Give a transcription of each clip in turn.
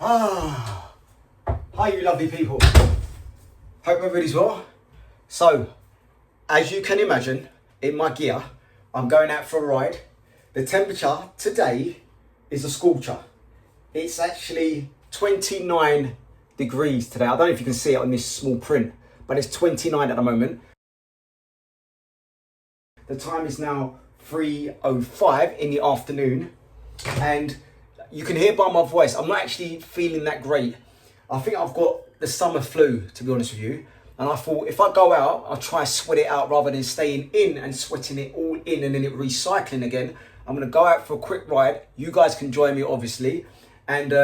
Hi you lovely people. Hope everybody's well. So, as you can imagine, in my gear, I'm going out for a ride. The temperature today is a scorcher. It's actually 29 degrees today. I don't know if you can see it on this small print, but it's 29 at the moment. The time is now 3:05 in the afternoon, and you can hear by my voice, I'm not actually feeling that great. I think I've got the summer flu, to be honest with you. And I thought if I go out, I'll try to sweat it out rather than staying in and sweating it all in and then it recycling again. I'm gonna go out for a quick ride. You guys can join me, obviously. And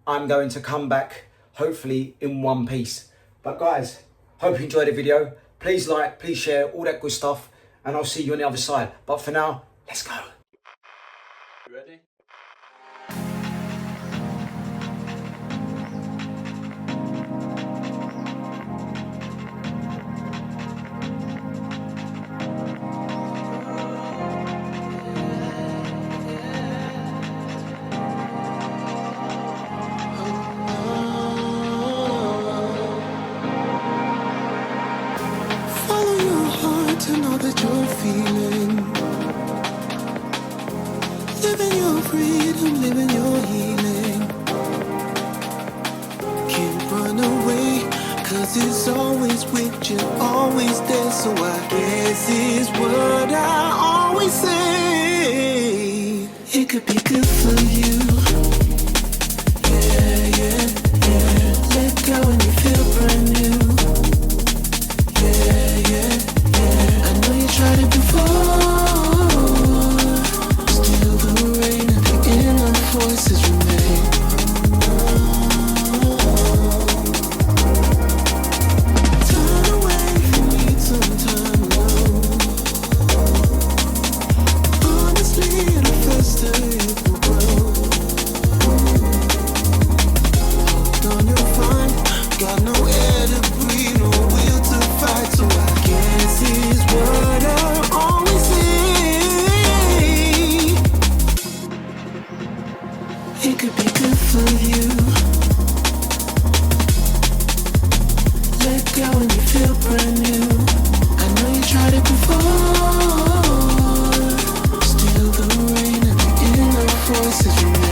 I'm going to come back, hopefully in one piece. But guys, hope you enjoyed the video. Please like, please share, all that good stuff. And I'll see you on the other side. But for now, let's go. You ready? Follow your heart to know that you're feeling. Living your freedom, living your healing. Can't run away, cause it's always with you, always there. So I guess is what I always say. It could be good for you. Yeah, yeah, yeah. Let go and you feel brand new. I know you tried it before. Still the rain and the inner voices remain. Turn away if you need some time alone. Honestly, it'll fester, it will grow. Hold on, you'll find. Got no air to breathe, no will to fight. So I guess is what I always say. It could be good for you. Let go and you feel brand new. I know you tried it before. Still the rain and the inner voices remain.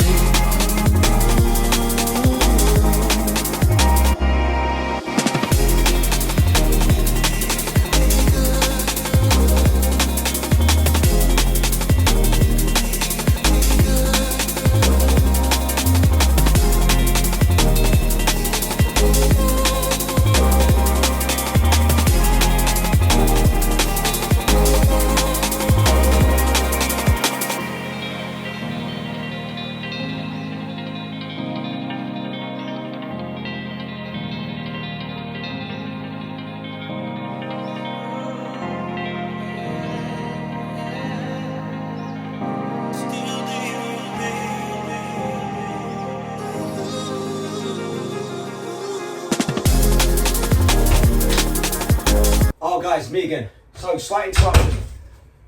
Oh guys, me again. So slight interruption.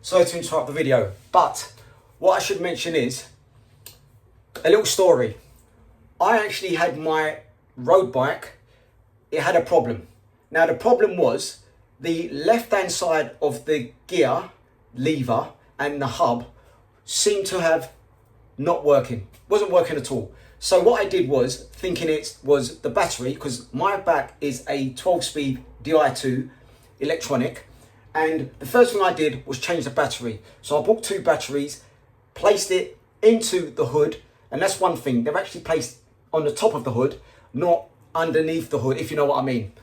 Sorry to interrupt the video, but what I should mention is a little story. I actually had my road bike, it had a problem. Now the problem was the left hand side of the gear lever and the hub seemed to have not working, wasn't working at all. So what I did was, thinking it was the battery, because my bike is a 12-speed Di2 electronic, and the first thing I did was change the battery. So I bought two batteries, placed it into the hood, and that's one thing, they're actually placed on the top of the hood, not underneath the hood, if you know what I mean.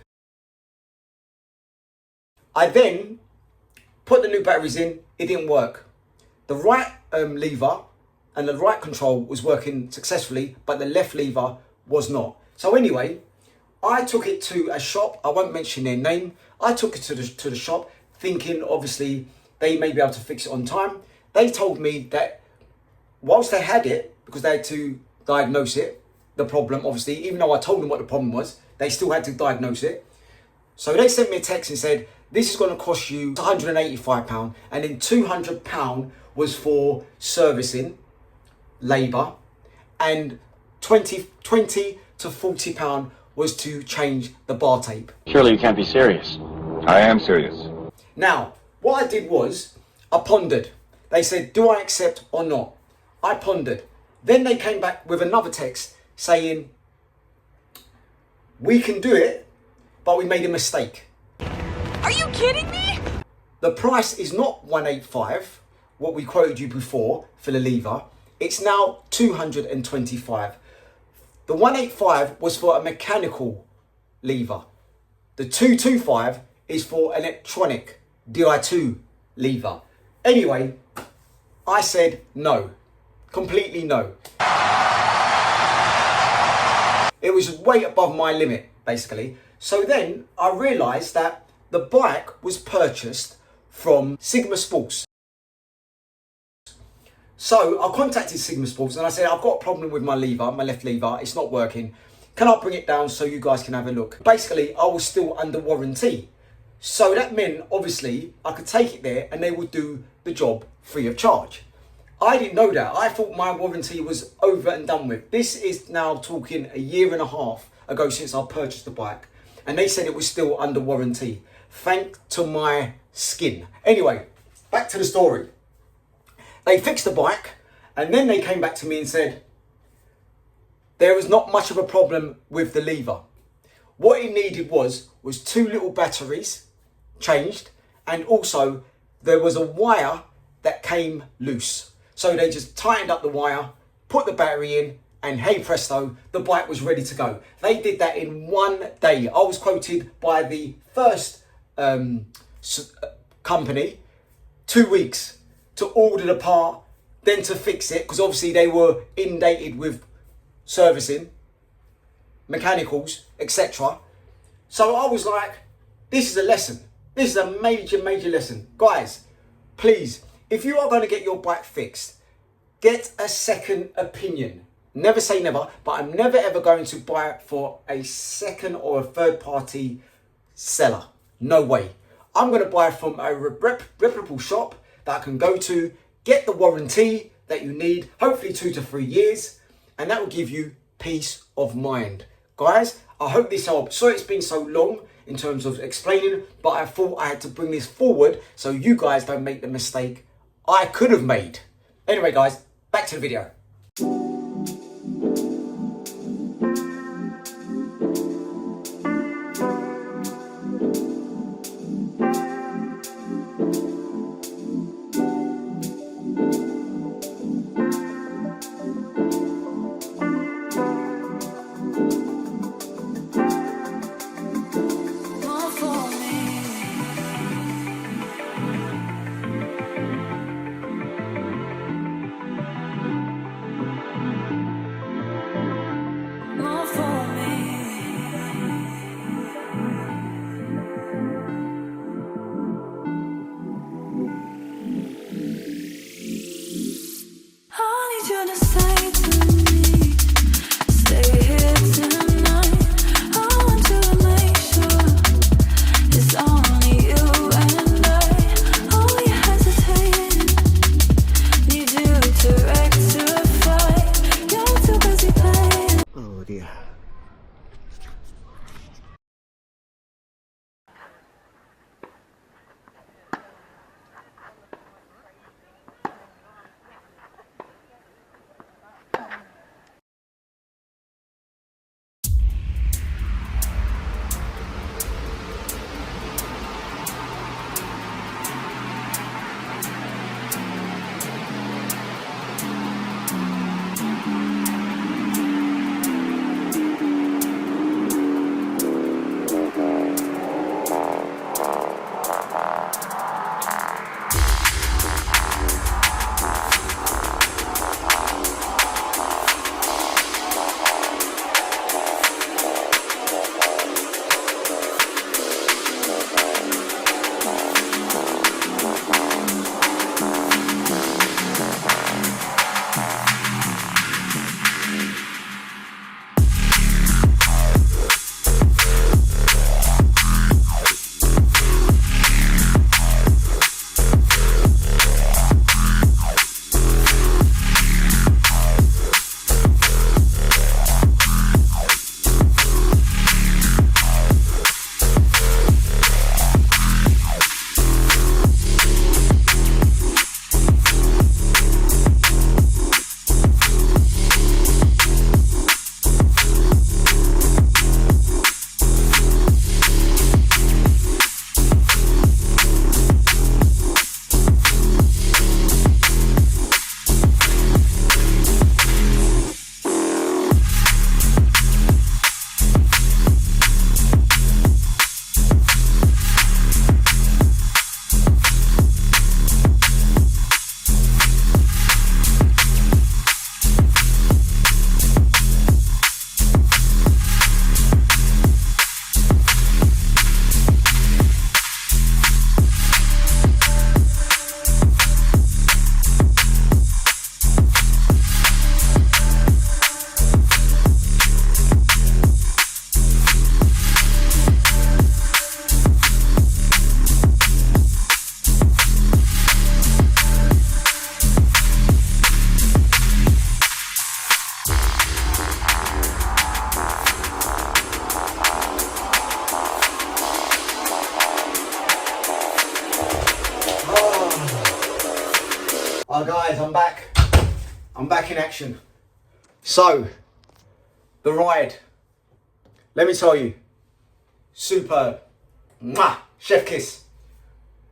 I then put the new batteries in, it didn't work. The right lever and the right control was working successfully, but the left lever was not. So anyway, I took it to a shop, I won't mention their name. I took it to the shop thinking obviously they may be able to fix it on time. They told me that whilst they had it, because they had to diagnose it, the problem obviously, even though I told them what the problem was, they still had to diagnose it. So they sent me a text and said, this is going to cost you £185, and then £200 was for servicing, labour, and 20 to £40 was to change the bar tape. Surely you can't be serious. I am serious. Now, what I did was, I pondered. They said, do I accept or not? I pondered. Then they came back with another text saying, we can do it, but we made a mistake. Are you kidding me? The price is not 185, what we quoted you before for the lever. It's now 225. The 185 was for a mechanical lever. The 225 is for electronic Di2 lever. Anyway, I said no. Completely no. It was way above my limit, basically. So then I realised that the bike was purchased from Sigma Sports. So I contacted Sigma Sports and I said, I've got a problem with my lever, my left lever, it's not working. Can I bring it down so you guys can have a look? Basically, I was still under warranty. So that meant, obviously, I could take it there and they would do the job free of charge. I didn't know that. I thought my warranty was over and done with. This is now talking a year and a half ago since I purchased the bike. And they said it was still under warranty. Thank to my skin. Anyway, back to the story. They fixed the bike and then they came back to me and said, there was not much of a problem with the lever. What it needed was 2 little batteries changed, and also there was a wire that came loose. So they just tightened up the wire, put the battery in, and hey presto, the bike was ready to go. They did that in 1 day. I was quoted by the first company 2 weeks to order the part, then to fix it, because obviously they were inundated with servicing, mechanicals, etc. So I was like, this is a lesson. This is a major lesson. Guys, please, if you are going to get your bike fixed, get a second opinion. Never say never, but I'm never ever going to buy it for a second or a third party seller. No way. I'm going to buy it from a reputable shop that I can go to, get the warranty that you need, hopefully 2 to 3 years, and that will give you peace of mind. Guys, I hope this helps. Sorry it's been so long in terms of explaining, but I thought I had to bring this forward so you guys don't make the mistake I could have made. Anyway guys, back to the video. Oh guys, I'm back. I'm back in action. So, the ride. Let me tell you, superb. Mwah! Chef kiss.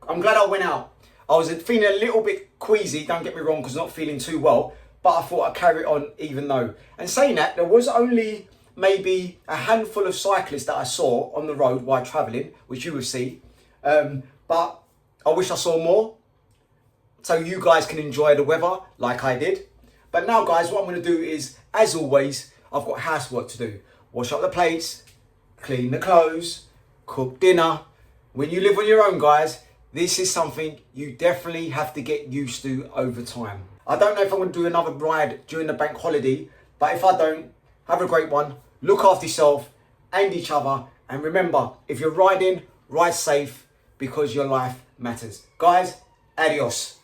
I'm glad I went out. I was feeling a little bit queasy, don't get me wrong, because I'm not feeling too well. But I thought I'd carry it on even though. And saying that, there was only maybe a handful of cyclists that I saw on the road while travelling, which you will see. But I wish I saw more, so you guys can enjoy the weather like I did. But now guys, what I'm going to do is, as always, I've got housework to do. Wash up the plates, clean the clothes, cook dinner. When you live on your own guys, this is something you definitely have to get used to over time. I don't know if I'm going to do another ride during the bank holiday, but if I don't, have a great one. Look after yourself and each other. And remember, if you're riding, ride safe because your life matters. Guys, adios.